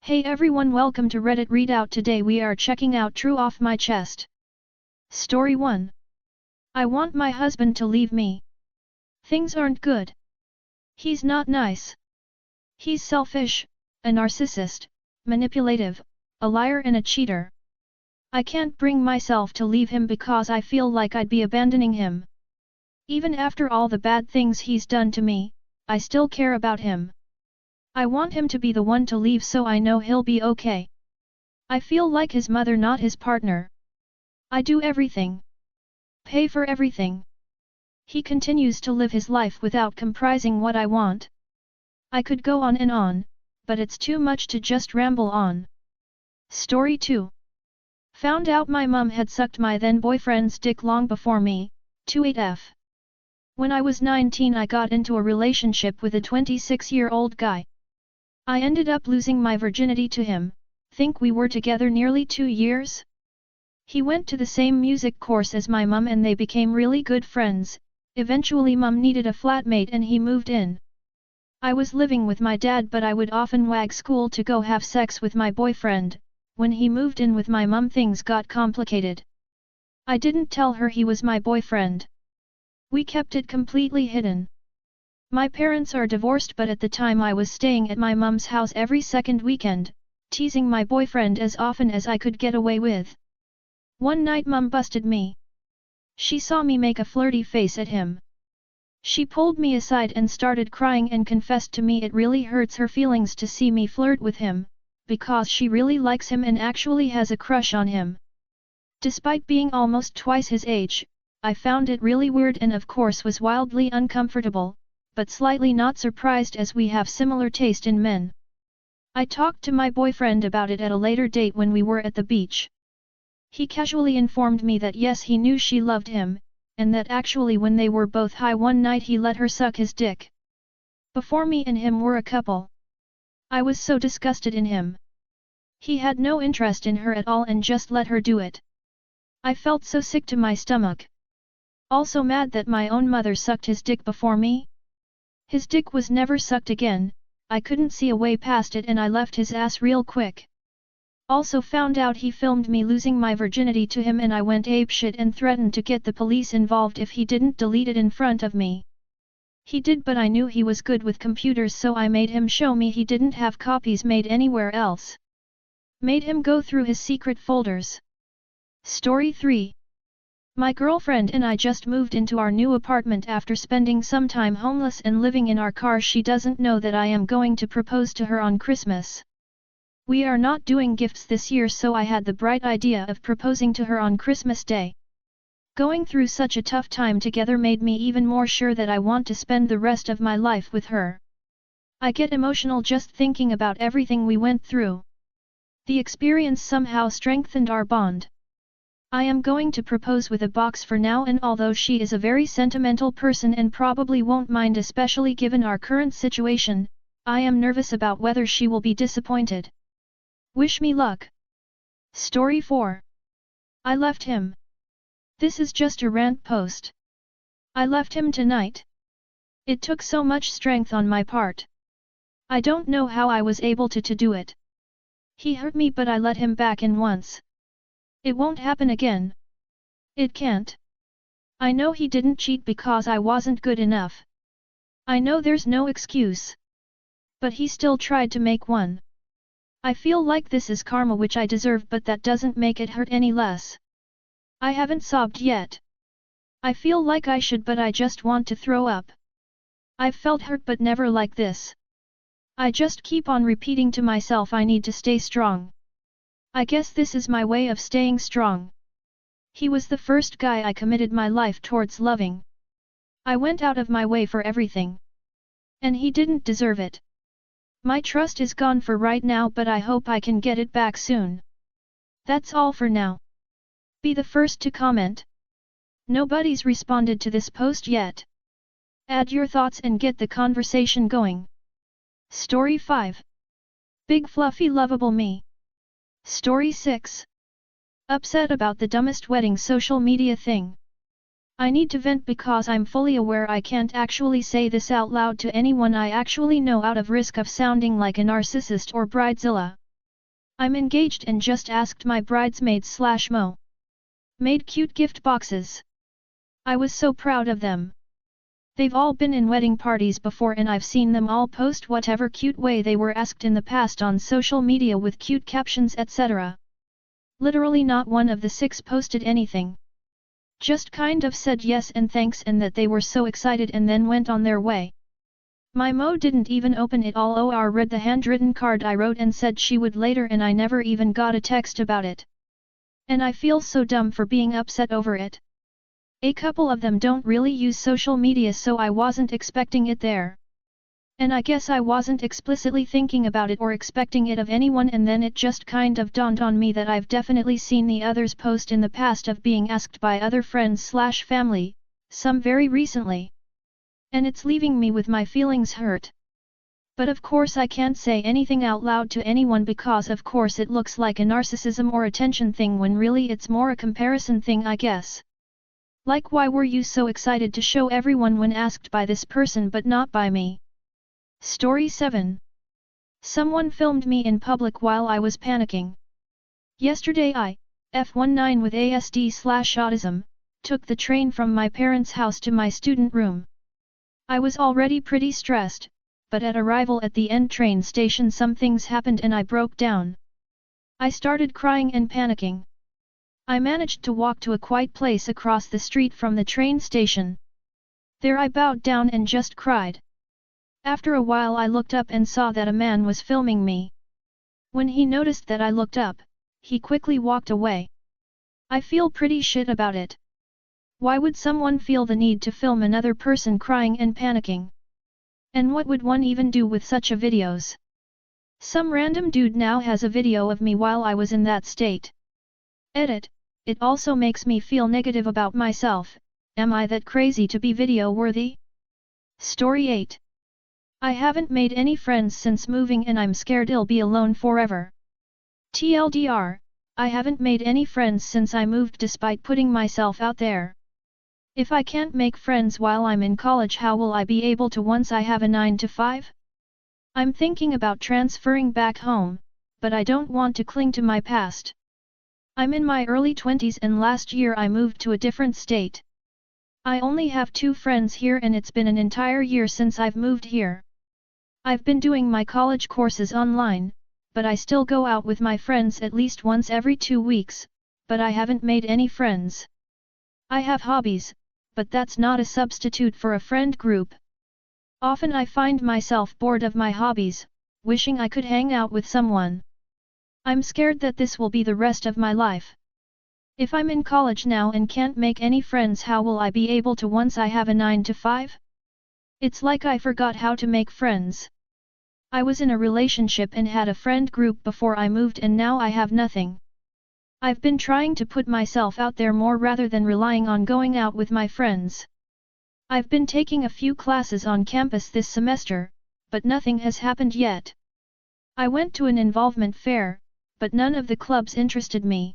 Hey everyone, welcome to Reddit Readout. Today we are checking out True Off My Chest. Story 1. I want my husband to leave me. Things aren't good. He's not nice. He's selfish, a narcissist, manipulative, a liar and a cheater. I can't bring myself to leave him because I feel like I'd be abandoning him. Even after all the bad things he's done to me, I still care about him. I want him to be the one to leave so I know he'll be okay. I feel like his mother, not his partner. I do everything. Pay for everything. He continues to live his life without comprising what I want. I could go on, but it's too much to just ramble on. Story 2. Found out my mum had sucked my then boyfriend's dick long before me, 28F. When I was 19 I got into a relationship with a 26-year-old guy. I ended up losing my virginity to him. Think we were together nearly 2 years? He went to the same music course as my mum and they became really good friends. Eventually mum needed a flatmate and he moved in. I was living with my dad but I would often wag school to go have sex with my boyfriend. When he moved in with my mum things got complicated. I didn't tell her he was my boyfriend. We kept it completely hidden. My parents are divorced but at the time I was staying at my mum's house every second weekend, teasing my boyfriend as often as I could get away with. One night mum busted me. She saw me make a flirty face at him. She pulled me aside and started crying and confessed to me it really hurts her feelings to see me flirt with him, because she really likes him and actually has a crush on him. Despite being almost twice his age, I found it really weird and of course was wildly uncomfortable, but slightly not surprised as we have similar taste in men. I talked to my boyfriend about it at a later date when we were at the beach. He casually informed me that yes, he knew she loved him, and that actually when they were both high one night he let her suck his dick. Before me and him were a couple. I was so disgusted in him. He had no interest in her at all and just let her do it. I felt so sick to my stomach. Also mad that my own mother sucked his dick before me. His dick was never sucked again. I couldn't see a way past it and I left his ass real quick. Also found out he filmed me losing my virginity to him and I went apeshit and threatened to get the police involved if he didn't delete it in front of me. He did but I knew he was good with computers so I made him show me he didn't have copies made anywhere else. Made him go through his secret folders. Story 3. My girlfriend and I just moved into our new apartment after spending some time homeless and living in our car. She doesn't know that I am going to propose to her on Christmas. We are not doing gifts this year so I had the bright idea of proposing to her on Christmas Day. Going through such a tough time together made me even more sure that I want to spend the rest of my life with her. I get emotional just thinking about everything we went through. The experience somehow strengthened our bond. I am going to propose with a box for now and although she is a very sentimental person and probably won't mind especially given our current situation, I am nervous about whether she will be disappointed. Wish me luck. Story 4. I left him. This is just a rant post. I left him tonight. It took so much strength on my part. I don't know how I was able to do it. He hurt me but I let him back in once. It won't happen again. It can't. I know he didn't cheat because I wasn't good enough. I know there's no excuse. But he still tried to make one. I feel like this is karma which I deserve but that doesn't make it hurt any less. I haven't sobbed yet. I feel like I should but I just want to throw up. I've felt hurt but never like this. I just keep on repeating to myself I need to stay strong. I guess this is my way of staying strong. He was the first guy I committed my life towards loving. I went out of my way for everything. And he didn't deserve it. My trust is gone for right now but I hope I can get it back soon. That's all for now. Be the first to comment. Nobody's responded to this post yet. Add your thoughts and get the conversation going. Story 5. Big fluffy lovable me. Story 6. Upset about the dumbest wedding social media thing. I need to vent because I'm fully aware I can't actually say this out loud to anyone I actually know out of risk of sounding like a narcissist or bridezilla. I'm engaged and just asked my bridesmaids/mo. Made cute gift boxes. I was so proud of them. They've all been in wedding parties before and I've seen them all post whatever cute way they were asked in the past on social media with cute captions etc. Literally not one of the 6 posted anything. Just kind of said yes and thanks and that they were so excited and then went on their way. My mo didn't even open it all or read the handwritten card I wrote and said she would later and I never even got a text about it. And I feel so dumb for being upset over it. A couple of them don't really use social media so I wasn't expecting it there. And I guess I wasn't explicitly thinking about it or expecting it of anyone and then it just kind of dawned on me that I've definitely seen the others post in the past of being asked by other friends/family, some very recently. And it's leaving me with my feelings hurt. But of course I can't say anything out loud to anyone because of course it looks like a narcissism or attention thing when really it's more a comparison thing I guess. Like why were you so excited to show everyone when asked by this person but not by me? Story 7. Someone filmed me in public while I was panicking. Yesterday I, F19 with ASD/autism, took the train from my parents' house to my student room. I was already pretty stressed, but at arrival at the end train station some things happened and I broke down. I started crying and panicking. I managed to walk to a quiet place across the street from the train station. There I bowed down and just cried. After a while I looked up and saw that a man was filming me. When he noticed that I looked up, he quickly walked away. I feel pretty shit about it. Why would someone feel the need to film another person crying and panicking? And what would one even do with such a videos? Some random dude now has a video of me while I was in that state. Edit. It also makes me feel negative about myself. Am I that crazy to be video worthy? Story 8. I haven't made any friends since moving and I'm scared I'll be alone forever. TLDR, I haven't made any friends since I moved despite putting myself out there. If I can't make friends while I'm in college, how will I be able to once I have a 9 to 5? I'm thinking about transferring back home, but I don't want to cling to my past. I'm in my early 20s and last year I moved to a different state. I only have 2 friends here and it's been an entire year since I've moved here. I've been doing my college courses online, but I still go out with my friends at least once every 2 weeks, but I haven't made any friends. I have hobbies, but that's not a substitute for a friend group. Often I find myself bored of my hobbies, wishing I could hang out with someone. I'm scared that this will be the rest of my life. If I'm in college now and can't make any friends, how will I be able to once I have a 9 to 5? It's like I forgot how to make friends. I was in a relationship and had a friend group before I moved and now I have nothing. I've been trying to put myself out there more rather than relying on going out with my friends. I've been taking a few classes on campus this semester, but nothing has happened yet. I went to an involvement fair, but none of the clubs interested me.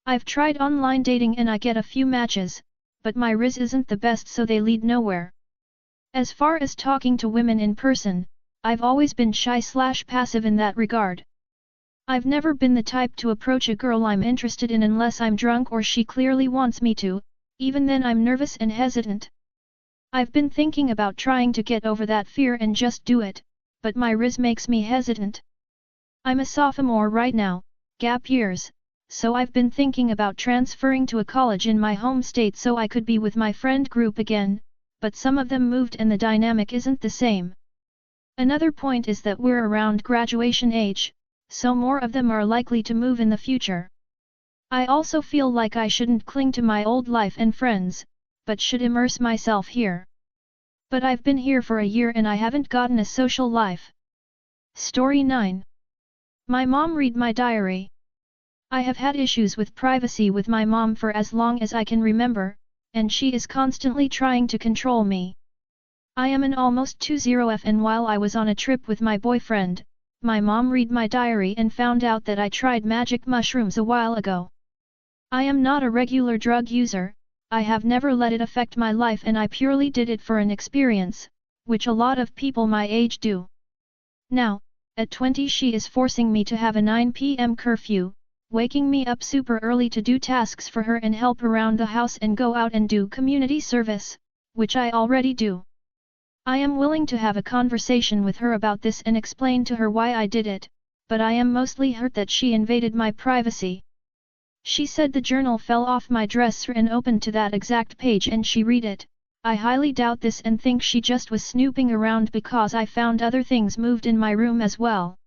I've tried online dating and I get a few matches, but my riz isn't the best so they lead nowhere. As far as talking to women in person, I've always been shy/passive in that regard. I've never been the type to approach a girl I'm interested in unless I'm drunk or she clearly wants me to, even then I'm nervous and hesitant. I've been thinking about trying to get over that fear and just do it, but my riz makes me hesitant. I'm a sophomore right now, gap years, so I've been thinking about transferring to a college in my home state so I could be with my friend group again, but some of them moved and the dynamic isn't the same. Another point is that we're around graduation age, so more of them are likely to move in the future. I also feel like I shouldn't cling to my old life and friends, but should immerse myself here. But I've been here for a year and I haven't gotten a social life. Story 9. My mom read my diary. I have had issues with privacy with my mom for as long as I can remember, and she is constantly trying to control me. I am an almost 20F and while I was on a trip with my boyfriend, my mom read my diary and found out that I tried magic mushrooms a while ago. I am not a regular drug user, I have never let it affect my life and I purely did it for an experience, which a lot of people my age do. Now, At 20 she is forcing me to have a 9 p.m. curfew, waking me up super early to do tasks for her and help around the house and go out and do community service, which I already do. I am willing to have a conversation with her about this and explain to her why I did it, but I am mostly hurt that she invaded my privacy. She said the journal fell off my dresser and opened to that exact page and she read it. I highly doubt this and think she just was snooping around because I found other things moved in my room as well.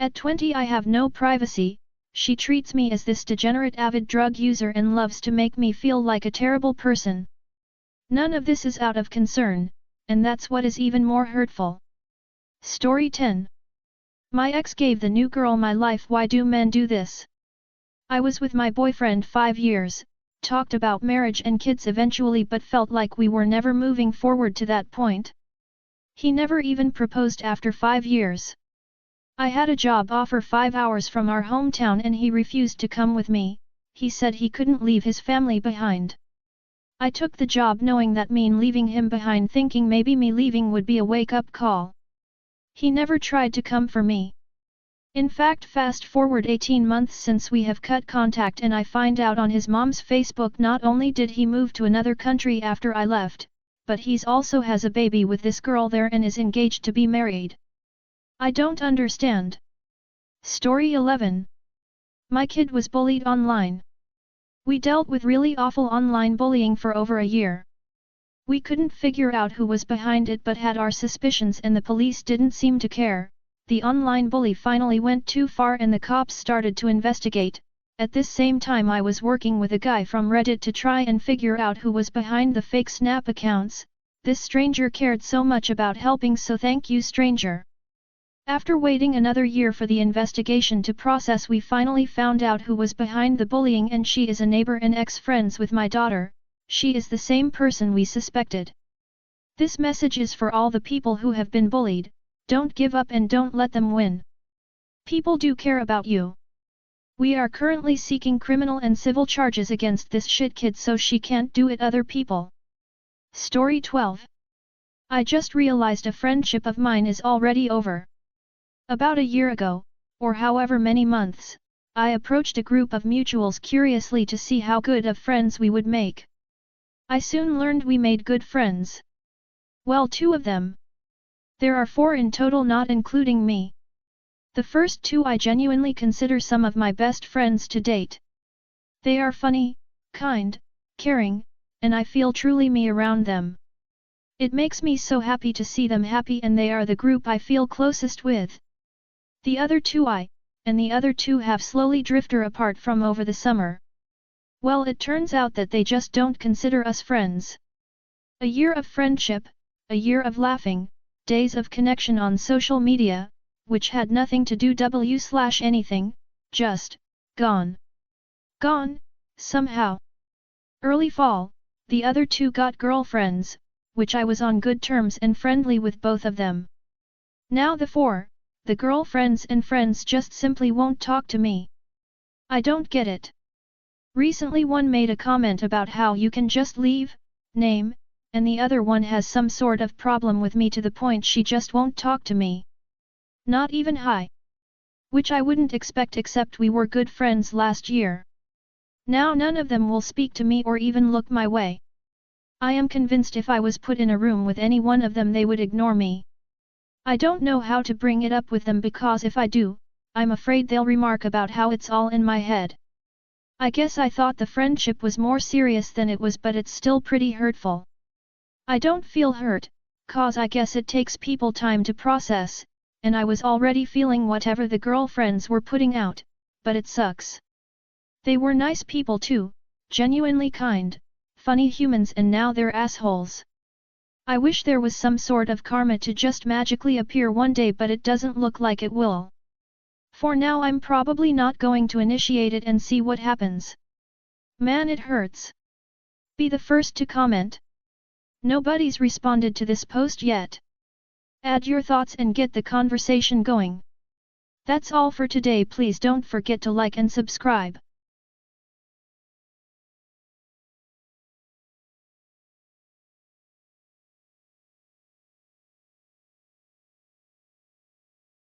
At 20 I have no privacy, she treats me as this degenerate avid drug user and loves to make me feel like a terrible person. None of this is out of concern, and that's what is even more hurtful. Story 10. My ex gave the new girl my life. Why do men do this? I was with my boyfriend 5 years, talked about marriage and kids eventually but felt like we were never moving forward to that point. He never even proposed after 5 years. I had a job offer 5 hours from our hometown and he refused to come with me. He said he couldn't leave his family behind. I took the job knowing that mean leaving him behind, thinking maybe me leaving would be a wake-up call. He never tried to come for me. In fact, fast forward 18 months since we have cut contact and I find out on his mom's Facebook not only did he move to another country after I left, but he's also has a baby with this girl there and is engaged to be married. I don't understand. Story 11. My kid was bullied online. We dealt with really awful online bullying for over a year. We couldn't figure out who was behind it but had our suspicions and the police didn't seem to care. The online bully finally went too far and the cops started to investigate. At this same time I was working with a guy from Reddit to try and figure out who was behind the fake Snap accounts. This stranger cared so much about helping, so thank you, stranger. After waiting another year for the investigation to process, we finally found out who was behind the bullying, and she is a neighbor and ex-friends with my daughter. She is the same person we suspected. This message is for all the people who have been bullied. Don't give up and don't let them win. People do care about you. We are currently seeking criminal and civil charges against this shit kid so she can't do it other people. Story 12. I just realized a friendship of mine is already over. About a year ago, or however many months, I approached a group of mutuals curiously to see how good of friends we would make. I soon learned we made good friends. Well, 2 of them. There are 4 in total, not including me. The first 2 I genuinely consider some of my best friends to date. They are funny, kind, caring, and I feel truly me around them. It makes me so happy to see them happy, and they are the group I feel closest with. The other 2 and the other 2 have slowly drifted apart from over the summer. Well, it turns out that they just don't consider us friends. A year of friendship, a year of laughing, days of connection on social media, which had nothing to do anything, just gone. Gone, somehow. Early fall, the other 2 got girlfriends, which I was on good terms and friendly with both of them. Now the 4, the girlfriends and friends just simply won't talk to me. I don't get it. Recently one made a comment about how you can just leave, name, and the other one has some sort of problem with me to the point she just won't talk to me. Not even hi. Which I wouldn't expect, except we were good friends last year. Now none of them will speak to me or even look my way. I am convinced if I was put in a room with any one of them they would ignore me. I don't know how to bring it up with them because if I do, I'm afraid they'll remark about how it's all in my head. I guess I thought the friendship was more serious than it was, but it's still pretty hurtful. I don't feel hurt, cause I guess it takes people time to process, and I was already feeling whatever the girlfriends were putting out, but it sucks. They were nice people too, genuinely kind, funny humans, and now they're assholes. I wish there was some sort of karma to just magically appear one day, but it doesn't look like it will. For now I'm probably not going to initiate it and see what happens. Man, it hurts. Be the first to comment. Nobody's responded to this post yet. Add your thoughts and get the conversation going. That's all for today. Please don't forget to like and subscribe.